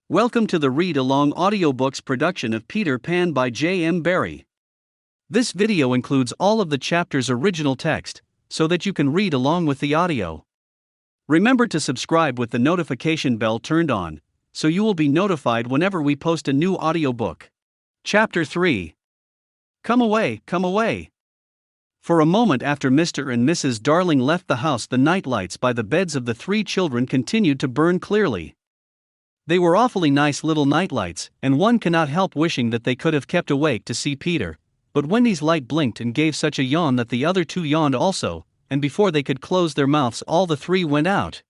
Welcome to the Read Along Audiobooks production of Peter Pan by J.M. Barrie. This video includes all of the chapter's original text, so that you can read along with the audio. Remember to subscribe with the notification bell turned on, so you will be notified whenever we post a new audiobook. Chapter 3. Come away, come away. For a moment after Mr. and Mrs. Darling left the house, the night lights by the beds of the three children continued to burn clearly. They were awfully nice little nightlights, and one cannot help wishing that they could have kept awake to see Peter, but Wendy's light blinked and gave such a yawn that the other two yawned also, and before they could close their mouths all the three went out.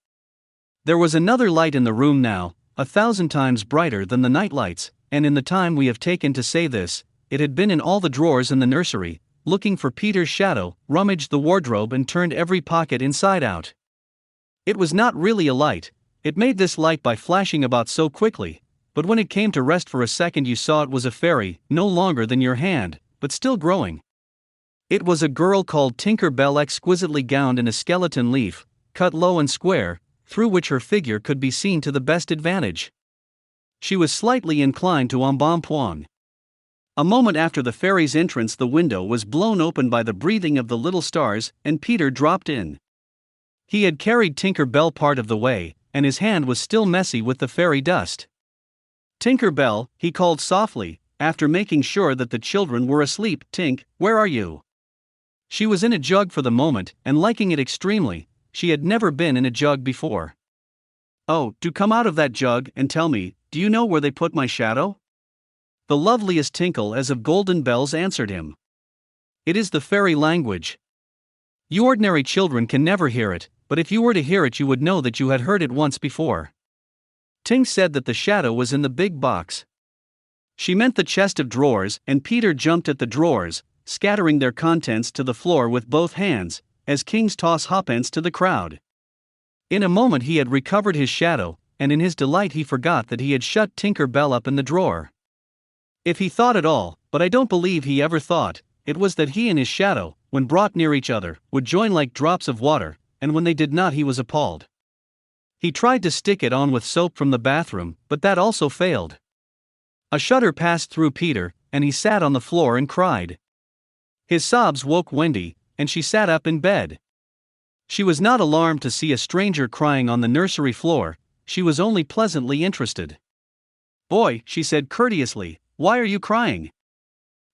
There was another light in the room now, 1,000 times brighter than the night lights, and in the time we have taken to say this, it had been in all the drawers in the nursery, looking for Peter's shadow, rummaged the wardrobe and turned every pocket inside out. It was not really a light. It made this light by flashing about so quickly, but when it came to rest for a second you saw it was a fairy, no longer than your hand, but still growing. It was a girl called Tinker Bell, exquisitely gowned in a skeleton leaf, cut low and square, through which her figure could be seen to the best advantage. She was slightly inclined to embonpoint. A moment after the fairy's entrance the window was blown open by the breathing of the little stars, and Peter dropped in. He had carried Tinker Bell part of the way, and his hand was still messy with the fairy dust. "Tinker Bell," he called softly, after making sure that the children were asleep. "Tink, where are you?" She was in a jug for the moment, and liking it extremely. She had never been in a jug before. "Oh, do come out of that jug and tell me, do you know where they put my shadow?" The loveliest tinkle as of golden bells answered him. It is the fairy language. You ordinary children can never hear it, but if you were to hear it you would know that you had heard it once before. Tink said that the shadow was in the big box. She meant the chest of drawers, and Peter jumped at the drawers, scattering their contents to the floor with both hands, as kings toss halfpence to the crowd. In a moment he had recovered his shadow, and in his delight he forgot that he had shut Tinker Bell up in the drawer. If he thought at all, but I don't believe he ever thought, it was that he and his shadow, when brought near each other, would join like drops of water, and when they did not he was appalled. He tried to stick it on with soap from the bathroom, but that also failed. A shudder passed through Peter, and he sat on the floor and cried. His sobs woke Wendy, and she sat up in bed. She was not alarmed to see a stranger crying on the nursery floor, she was only pleasantly interested. "Boy," she said courteously, "why are you crying?"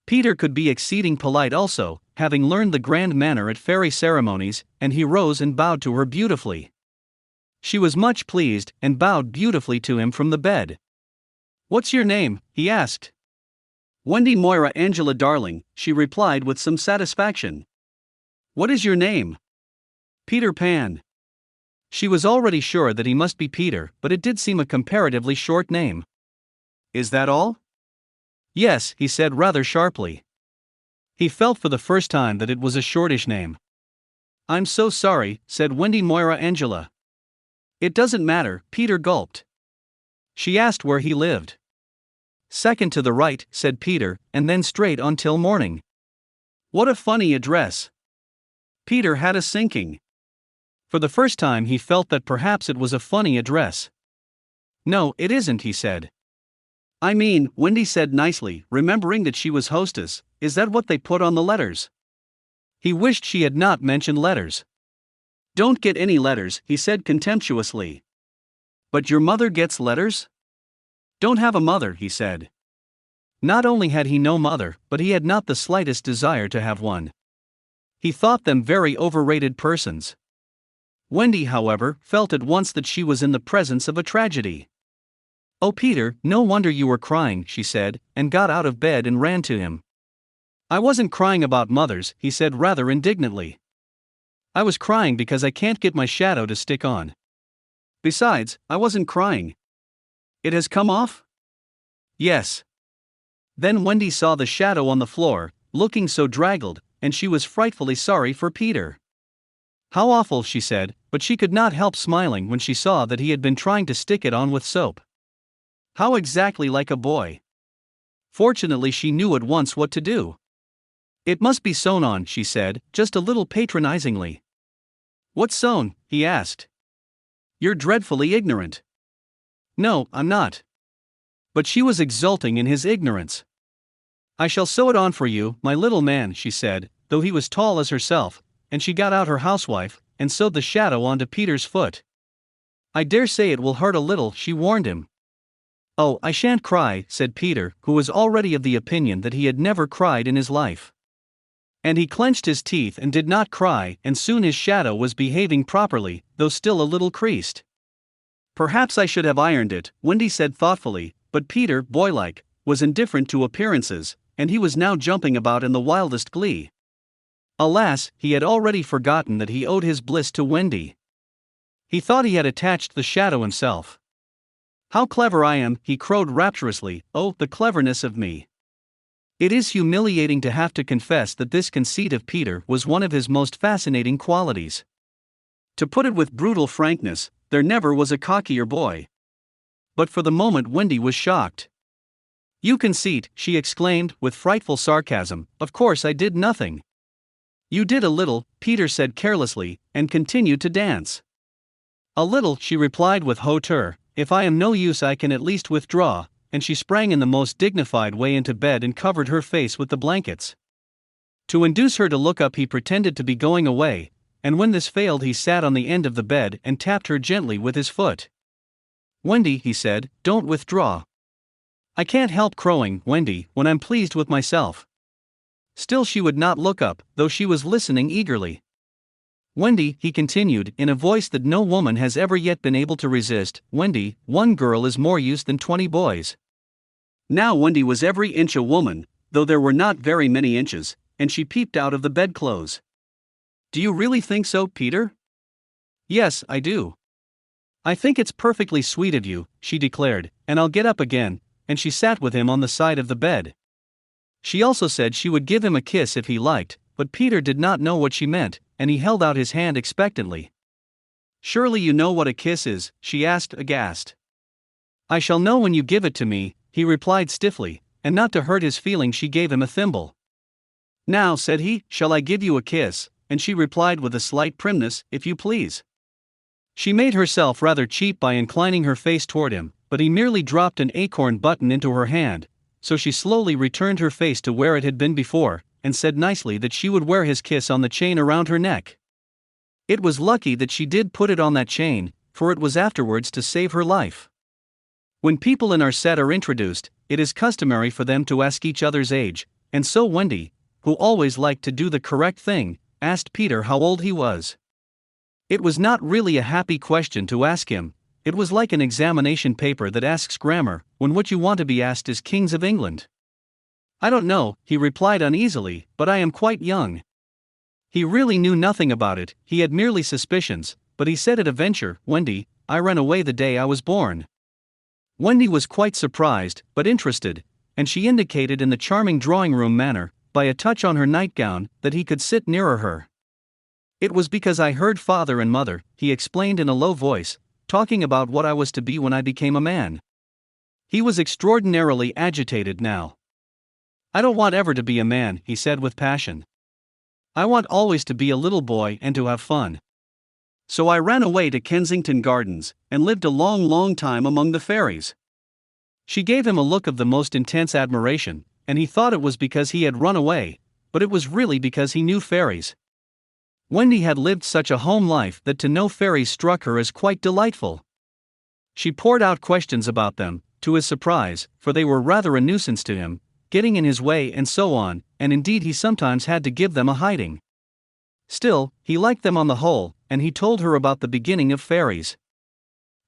Peter could be exceeding polite also, having learned the grand manner at fairy ceremonies, and he rose and bowed to her beautifully. She was much pleased, and bowed beautifully to him from the bed. "What's your name?" he asked. "Wendy Moira Angela Darling," she replied with some satisfaction. "What is your name?" "Peter Pan." She was already sure that he must be Peter, but it did seem a comparatively short name. "Is that all?" "Yes," he said rather sharply. He felt for the first time that it was a shortish name. "I'm so sorry," said Wendy Moira Angela. "It doesn't matter," Peter gulped. She asked where he lived. "Second to the right," said Peter, "and then straight on till morning." "What a funny address." Peter had a sinking. For the first time he felt that perhaps it was a funny address. "No, it isn't," he said. "I mean," Wendy said nicely, remembering that she was hostess, "is that what they put on the letters?" He wished she had not mentioned letters. "Don't get any letters," he said contemptuously. "But your mother gets letters?" "Don't have a mother," he said. Not only had he no mother, but he had not the slightest desire to have one. He thought them very overrated persons. Wendy, however, felt at once that she was in the presence of a tragedy. "Oh Peter, no wonder you were crying," she said, and got out of bed and ran to him. "I wasn't crying about mothers," he said rather indignantly. "I was crying because I can't get my shadow to stick on. Besides, I wasn't crying. It has come off?" "Yes." Then Wendy saw the shadow on the floor, looking so draggled, and she was frightfully sorry for Peter. "How awful," she said, but she could not help smiling when she saw that he had been trying to stick it on with soap. How exactly like a boy. Fortunately she knew at once what to do. "It must be sewn on," she said, just a little patronizingly. "What's sewn?" he asked. "You're dreadfully ignorant." "No, I'm not. But she was exulting in his ignorance. "I shall sew it on for you, my little man," she said, though he was tall as herself, and she got out her housewife, and sewed the shadow onto Peter's foot. "I dare say it will hurt a little," she warned him. "Oh, I shan't cry," said Peter, who was already of the opinion that he had never cried in his life. And he clenched his teeth and did not cry, and soon his shadow was behaving properly, though still a little creased. "Perhaps I should have ironed it," Wendy said thoughtfully, but Peter, boylike, was indifferent to appearances, and he was now jumping about in the wildest glee. Alas, he had already forgotten that he owed his bliss to Wendy. He thought he had attached the shadow himself. "How clever I am," he crowed rapturously. "Oh, the cleverness of me." It is humiliating to have to confess that this conceit of Peter was one of his most fascinating qualities. To put it with brutal frankness, there never was a cockier boy. But for the moment Wendy was shocked. "You conceit," she exclaimed, with frightful sarcasm, "of course I did nothing." "You did a little," Peter said carelessly, and continued to dance. "A little," she replied with hauteur. "If I am no use I can at least withdraw," and she sprang in the most dignified way into bed and covered her face with the blankets. To induce her to look up he pretended to be going away, and when this failed he sat on the end of the bed and tapped her gently with his foot. "Wendy," he said, "don't withdraw." "I can't help crowing, Wendy, when I'm pleased with myself." Still she would not look up, though she was listening eagerly. "Wendy," he continued, in a voice that no woman has ever yet been able to resist, "Wendy, one girl is more use than 20 boys." Now Wendy was every inch a woman, though there were not very many inches, and she peeped out of the bedclothes. "Do you really think so, Peter?" "Yes, I do. I think it's perfectly sweet of you," she declared, "and I'll get up again," and she sat with him on the side of the bed. She also said she would give him a kiss if he liked, but Peter did not know what she meant, and he held out his hand expectantly. "Surely you know what a kiss is?" she asked, aghast. "I shall know when you give it to me," he replied stiffly, and not to hurt his feelings she gave him a thimble. "Now," said he, "shall I give you a kiss?" and she replied with a slight primness, "If you please." She made herself rather cheap by inclining her face toward him, but he merely dropped an acorn button into her hand, so she slowly returned her face to where it had been before, and said nicely that she would wear his kiss on the chain around her neck. It was lucky that she did put it on that chain, for it was afterwards to save her life. When people in our set are introduced, it is customary for them to ask each other's age, and so Wendy, who always liked to do the correct thing, asked Peter how old he was. It was not really a happy question to ask him. It was like an examination paper that asks grammar, when what you want to be asked is Kings of England. "I don't know," he replied uneasily, "but I am quite young." He really knew nothing about it, he had merely suspicions, but he said at a venture, "Wendy, I ran away the day I was born." Wendy was quite surprised, but interested, and she indicated in the charming drawing-room manner, by a touch on her nightgown, that he could sit nearer her. "It was because I heard father and mother," he explained in a low voice, "talking about what I was to be when I became a man." He was extraordinarily agitated now. "I don't want ever to be a man," he said with passion. "I want always to be a little boy and to have fun. So I ran away to Kensington Gardens, and lived a long, long time among the fairies." She gave him a look of the most intense admiration, and he thought it was because he had run away, but it was really because he knew fairies. Wendy had lived such a home life that to know fairies struck her as quite delightful. She poured out questions about them, to his surprise, for they were rather a nuisance to him, getting in his way and so on, and indeed he sometimes had to give them a hiding. Still, he liked them on the whole, and he told her about the beginning of fairies.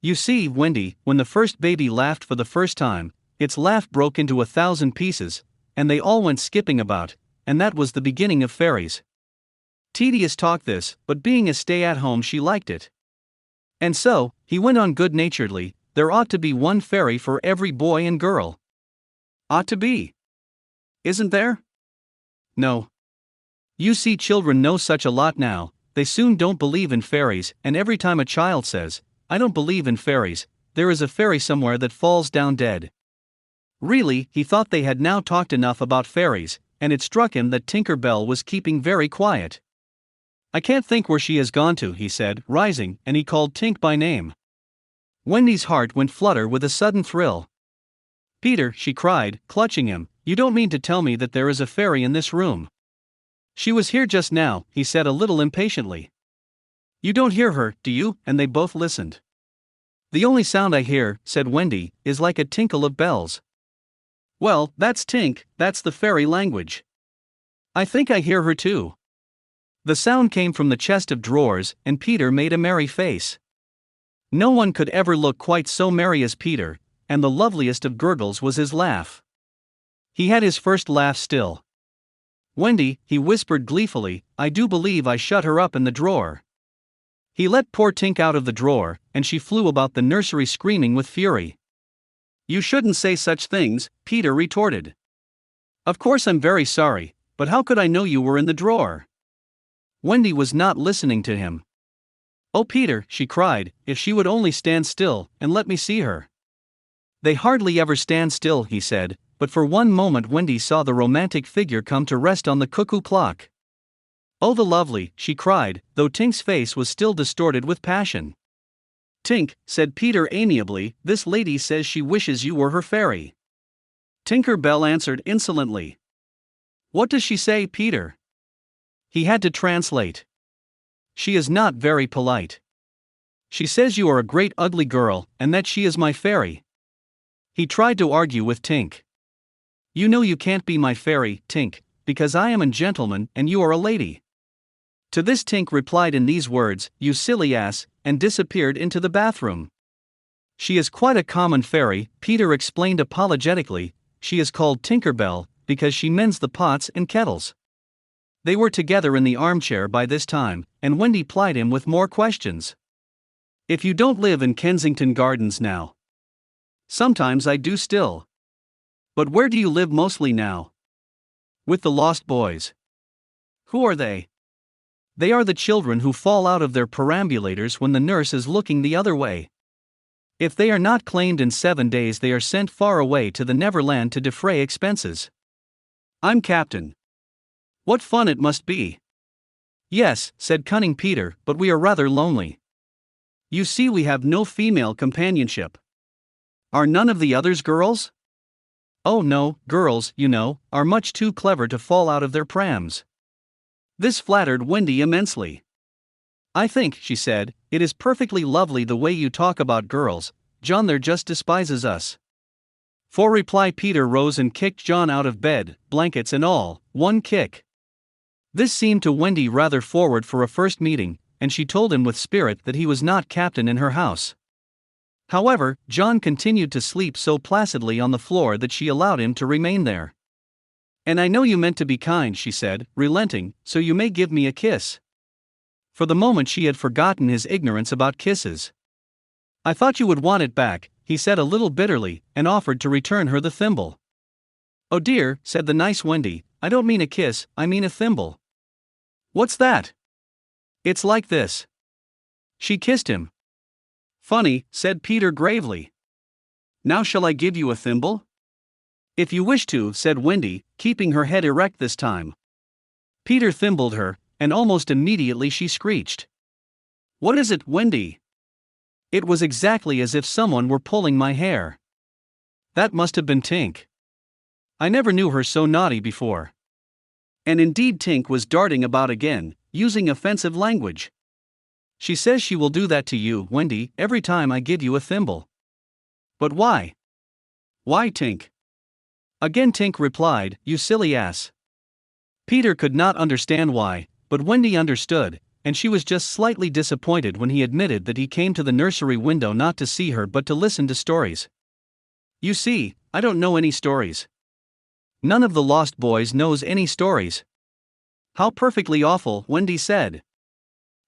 "You see, Wendy, when the first baby laughed for the first time, its laugh broke into 1,000 pieces, and they all went skipping about, and that was the beginning of fairies. Tedious talk this, but being a stay-at-home she liked it. And so," he went on good-naturedly, "there ought to be one fairy for every boy and girl." "Ought to be. Isn't there?" "No. You see, children know such a lot now, they soon don't believe in fairies, and every time a child says, 'I don't believe in fairies,' there is a fairy somewhere that falls down dead." Really, he thought they had now talked enough about fairies, and it struck him that Tinker Bell was keeping very quiet. "I can't think where she has gone to," he said, rising, and he called Tink by name. Wendy's heart went flutter with a sudden thrill. Peter, she cried, clutching him, you don't mean to tell me that there is a fairy in this room? She was here just now, he said a little impatiently. You don't hear her, do you? And they both listened. The only sound I hear, said Wendy, is like a tinkle of bells. Well, that's tink, that's the fairy language. I think I hear her too. The sound came from the chest of drawers, and Peter made a merry face. No one could ever look quite so merry as Peter, and the loveliest of gurgles was his laugh. He had his first laugh still. Wendy, he whispered gleefully, I do believe I shut her up in the drawer. He let poor Tink out of the drawer, and she flew about the nursery screaming with fury. You shouldn't say such things, Peter retorted. Of course I'm very sorry, but how could I know you were in the drawer? Wendy was not listening to him. Oh Peter, she cried, if she would only stand still, and let me see her. They hardly ever stand still, he said, but for one moment Wendy saw the romantic figure come to rest on the cuckoo clock. Oh the lovely, she cried, though Tink's face was still distorted with passion. Tink, said Peter amiably, this lady says she wishes you were her fairy. Tinker Bell answered insolently. What does she say, Peter? He had to translate. She is not very polite. She says you are a great ugly girl, and that she is my fairy. He tried to argue with Tink. You know you can't be my fairy, Tink, because I am a gentleman and you are a lady. To this Tink replied in these words, you silly ass, and disappeared into the bathroom. She is quite a common fairy, Peter explained apologetically, she is called Tinker Bell, because she mends the pots and kettles. They were together in the armchair by this time, and Wendy plied him with more questions. If you don't live in Kensington Gardens now. Sometimes I do still. But where do you live mostly now? With the Lost Boys. Who are they? They are the children who fall out of their perambulators when the nurse is looking the other way. If they are not claimed in 7 days, they are sent far away to the Neverland to defray expenses. I'm captain. What fun it must be. Yes, said cunning Peter, but we are rather lonely. You see, we have no female companionship. Are none of the others girls? Oh no, girls, you know, are much too clever to fall out of their prams. This flattered Wendy immensely. I think, she said, it is perfectly lovely the way you talk about girls, John there just despises us. For reply Peter rose and kicked John out of bed, blankets and all, one kick. This seemed to Wendy rather forward for a first meeting, and she told him with spirit that he was not captain in her house. However, John continued to sleep so placidly on the floor that she allowed him to remain there. And I know you meant to be kind, she said, relenting, so you may give me a kiss. For the moment she had forgotten his ignorance about kisses. I thought you would want it back, he said a little bitterly, and offered to return her the thimble. Oh dear, said the nice Wendy, I don't mean a kiss, I mean a thimble. What's that? It's like this. She kissed him. Funny, said Peter gravely. Now shall I give you a thimble? If you wish to, said Wendy, keeping her head erect this time. Peter thimbled her, and almost immediately she screeched. What is it, Wendy? It was exactly as if someone were pulling my hair. That must have been Tink. I never knew her so naughty before. And indeed Tink was darting about again, using offensive language. She says she will do that to you, Wendy, every time I give you a thimble. But why? Why, Tink? Again Tink replied, you silly ass. Peter could not understand why, but Wendy understood, and she was just slightly disappointed when he admitted that he came to the nursery window not to see her but to listen to stories. You see, I don't know any stories. None of the Lost Boys knows any stories. How perfectly awful, Wendy said.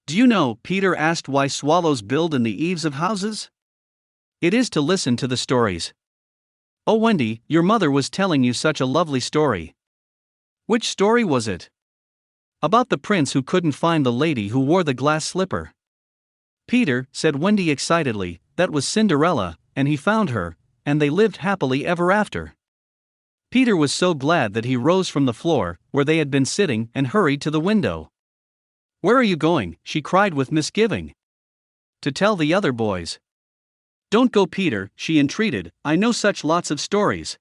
Do you know, Peter asked, why swallows build in the eaves of houses? It is to listen to the stories. Oh Wendy, your mother was telling you such a lovely story. Which story was it? About the prince who couldn't find the lady who wore the glass slipper. Peter, said Wendy excitedly, that was Cinderella, and he found her, and they lived happily ever after. Peter was so glad that he rose from the floor, where they had been sitting, and hurried to the window. Where are you going? She cried with misgiving. To tell the other boys. Don't go, Peter, she entreated, I know such lots of stories.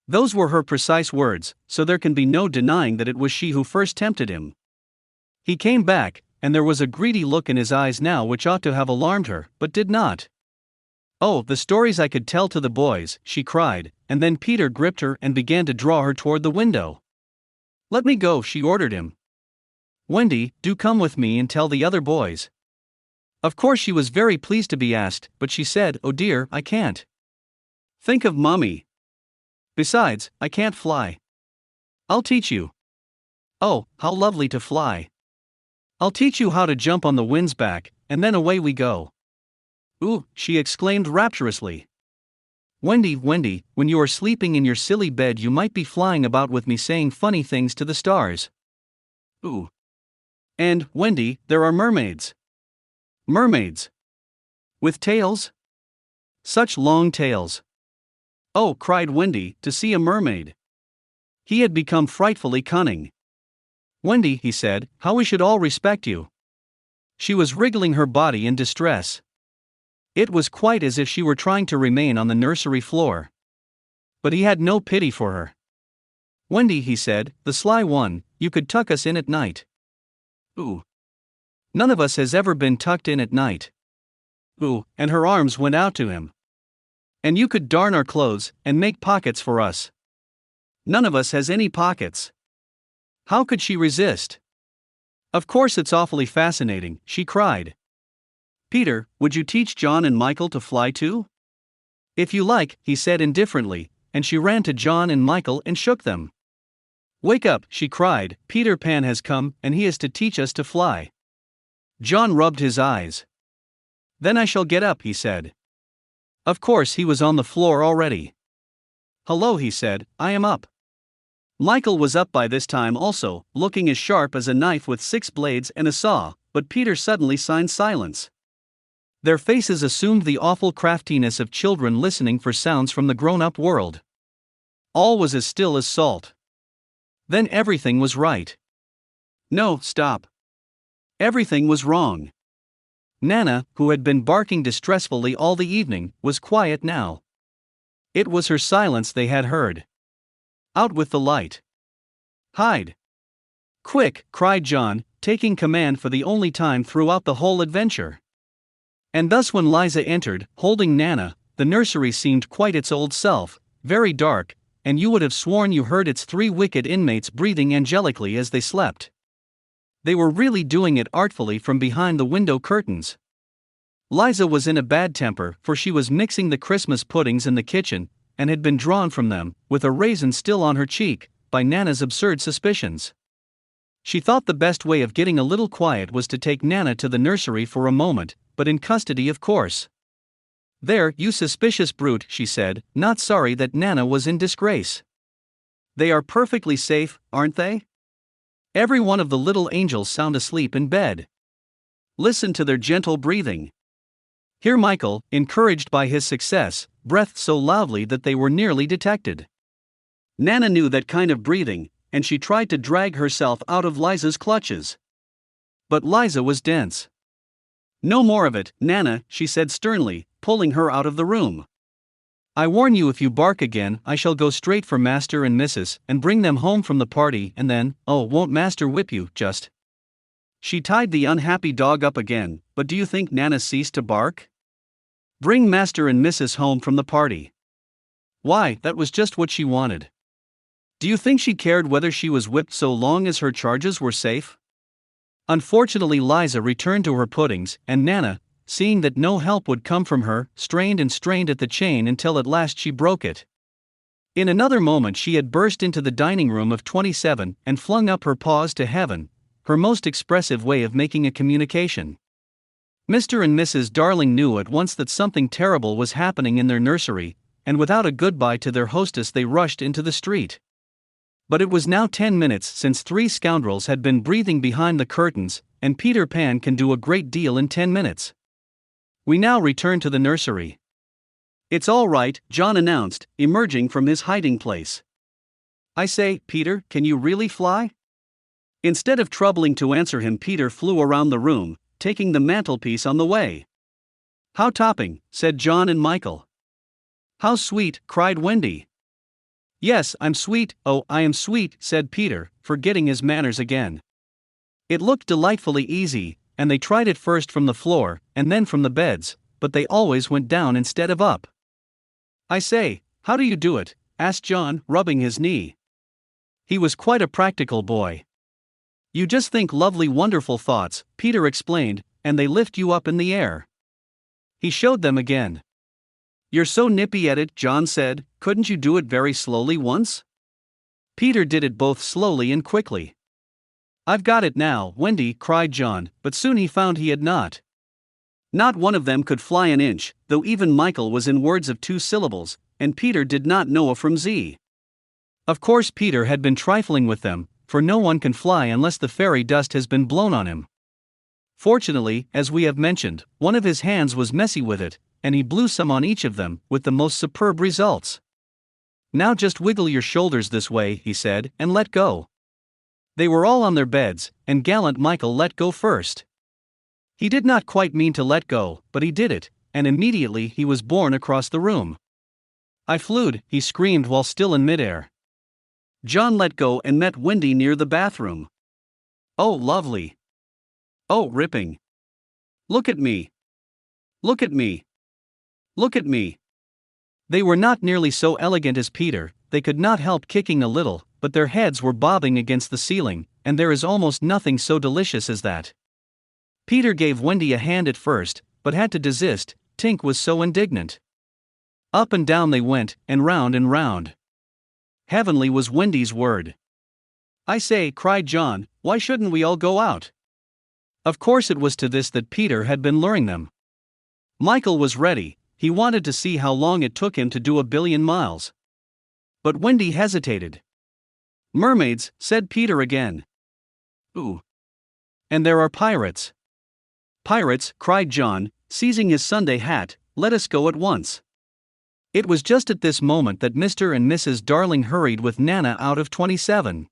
Those were her precise words, so there can be no denying that it was she who first tempted him. He came back, and there was a greedy look in his eyes now which ought to have alarmed her, but did not. Oh, the stories I could tell to the boys, she cried, and then Peter gripped her and began to draw her toward the window. Let me go, she ordered him. Wendy, do come with me and tell the other boys. Of course she was very pleased to be asked, but she said, oh dear, I can't. Think of Mommy. Besides, I can't fly. I'll teach you. Oh, how lovely to fly. I'll teach you how to jump on the wind's back, and then away we go. Ooh, she exclaimed rapturously. Wendy, Wendy, when you are sleeping in your silly bed you might be flying about with me saying funny things to the stars. Ooh. And, Wendy, there are mermaids. Mermaids. With tails? Such long tails. Oh, cried Wendy, to see a mermaid. He had become frightfully cunning. Wendy, he said, how we should all respect you. She was wriggling her body in distress. It was quite as if she were trying to remain on the nursery floor. But he had no pity for her. Wendy, he said, the sly one, you could tuck us in at night. Ooh. None of us has ever been tucked in at night. Ooh, and her arms went out to him. And you could darn our clothes, and make pockets for us. None of us has any pockets. How could she resist? Of course it's awfully fascinating, she cried. Peter, would you teach John and Michael to fly too? If you like, he said indifferently, and she ran to John and Michael and shook them. Wake up, she cried, Peter Pan has come, and he is to teach us to fly. John rubbed his eyes. Then I shall get up, he said. Of course he was on the floor already. Hello, he said, I am up. Michael was up by this time also, looking as sharp as a knife with 6 blades and a saw, but Peter suddenly signed silence. Their faces assumed the awful craftiness of children listening for sounds from the grown-up world. All was as still as salt. Then everything was right. No, stop. Everything was wrong. Nana, who had been barking distressfully all the evening, was quiet now. It was her silence they had heard. Out with the light. Hide. Quick, cried John, taking command for the only time throughout the whole adventure. And thus when Liza entered, holding Nana, the nursery seemed quite its old self, very dark, and you would have sworn you heard its 3 wicked inmates breathing angelically as they slept. They were really doing it artfully from behind the window curtains. Liza was in a bad temper, for she was mixing the Christmas puddings in the kitchen, and had been drawn from them, with a raisin still on her cheek, by Nana's absurd suspicions. She thought the best way of getting a little quiet was to take Nana to the nursery for a moment, but in custody of course. There, you suspicious brute, she said, not sorry that Nana was in disgrace. They are perfectly safe, aren't they? Every one of the little angels sound asleep in bed. Listen to their gentle breathing. Here Michael, encouraged by his success, breathed so loudly that they were nearly detected. Nana knew that kind of breathing, and she tried to drag herself out of Liza's clutches. But Liza was dense. No more of it, Nana, she said sternly, pulling her out of the room. I warn you, if you bark again, I shall go straight for Master and Mrs. and bring them home from the party, and then, oh, won't Master whip you, just. She tied the unhappy dog up again, but do you think Nana ceased to bark? Bring Master and Mrs. home from the party. Why, that was just what she wanted. Do you think she cared whether she was whipped so long as her charges were safe? Unfortunately Liza returned to her puddings, and Nana, seeing that no help would come from her, strained and strained at the chain until at last she broke it. In another moment she had burst into the dining room of 27 and flung up her paws to heaven, her most expressive way of making a communication. Mr. and Mrs. Darling knew at once that something terrible was happening in their nursery, and without a goodbye to their hostess they rushed into the street. But it was now 10 minutes since 3 scoundrels had been breathing behind the curtains, and Peter Pan can do a great deal in 10 minutes. We now return to the nursery. It's all right, John announced, emerging from his hiding place. I say, Peter, can you really fly? Instead of troubling to answer him, Peter flew around the room, taking the mantelpiece on the way. "How topping," said John and Michael. "How sweet," cried Wendy. "Yes, I'm sweet, oh, I am sweet," said Peter, forgetting his manners again. It looked delightfully easy, and they tried it first from the floor, and then from the beds, but they always went down instead of up. "I say, how do you do it?" asked John, rubbing his knee. He was quite a practical boy. "You just think lovely wonderful thoughts," Peter explained, "and they lift you up in the air." He showed them again. "You're so nippy at it," John said, "couldn't you do it very slowly once?" Peter did it both slowly and quickly. "I've got it now, Wendy," cried John, but soon he found he had not. Not one of them could fly an inch, though even Michael was in words of 2 syllables, and Peter did not know A from Z. Of course Peter had been trifling with them, for no one can fly unless the fairy dust has been blown on him. Fortunately, as we have mentioned, one of his hands was messy with it, and he blew some on each of them, with the most superb results. "Now just wiggle your shoulders this way," he said, "and let go." They were all on their beds, and gallant Michael let go first. He did not quite mean to let go, but he did it, and immediately he was borne across the room. "I flewed," he screamed while still in midair. John let go and met Wendy near the bathroom. "Oh, lovely. Oh, ripping. Look at me. Look at me. Look at me." They were not nearly so elegant as Peter, they could not help kicking a little, but their heads were bobbing against the ceiling, and there is almost nothing so delicious as that. Peter gave Wendy a hand at first, but had to desist, Tink was so indignant. Up and down they went, and round and round. Heavenly was Wendy's word. "I say," cried John, "why shouldn't we all go out?" Of course it was to this that Peter had been luring them. Michael was ready, he wanted to see how long it took him to do 1,000,000,000 miles. But Wendy hesitated. "Mermaids," said Peter again. "Ooh. And there are pirates." "Pirates," cried John, seizing his Sunday hat, "let us go at once." It was just at this moment that Mr. and Mrs. Darling hurried with Nana out of 27.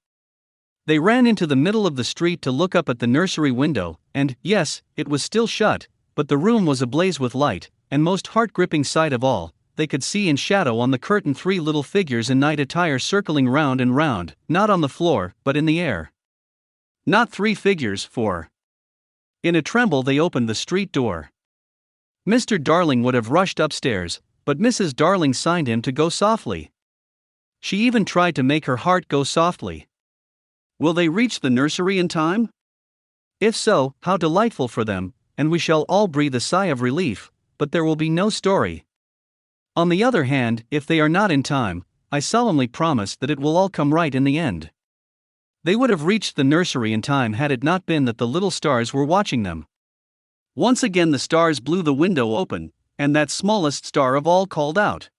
They ran into the middle of the street to look up at the nursery window, and, yes, it was still shut, but the room was ablaze with light, and most heart-gripping sight of all, they could see in shadow on the curtain 3 little figures in night attire circling round and round, not on the floor, but in the air. Not 3 figures, 4. In a tremble they opened the street door. Mr. Darling would have rushed upstairs, but Mrs. Darling signed him to go softly. She even tried to make her heart go softly. Will they reach the nursery in time? If so, how delightful for them, and we shall all breathe a sigh of relief, but there will be no story. On the other hand, if they are not in time, I solemnly promise that it will all come right in the end. They would have reached the nursery in time had it not been that the little stars were watching them. Once again the stars blew the window open, and that smallest star of all called out,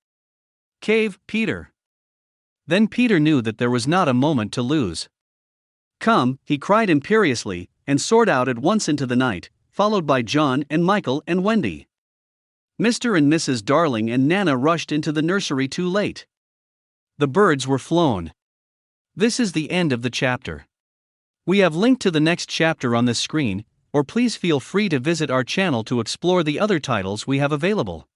"Cave, Peter." Then Peter knew that there was not a moment to lose. "Come," he cried imperiously, and soared out at once into the night, followed by John and Michael and Wendy. Mr. and Mrs. Darling and Nana rushed into the nursery too late. The birds were flown. This is the end of the chapter. We have linked to the next chapter on this screen, or please feel free to visit our channel to explore the other titles we have available.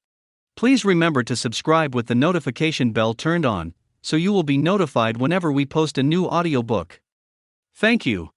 Please remember to subscribe with the notification bell turned on, so you will be notified whenever we post a new audiobook. Thank you.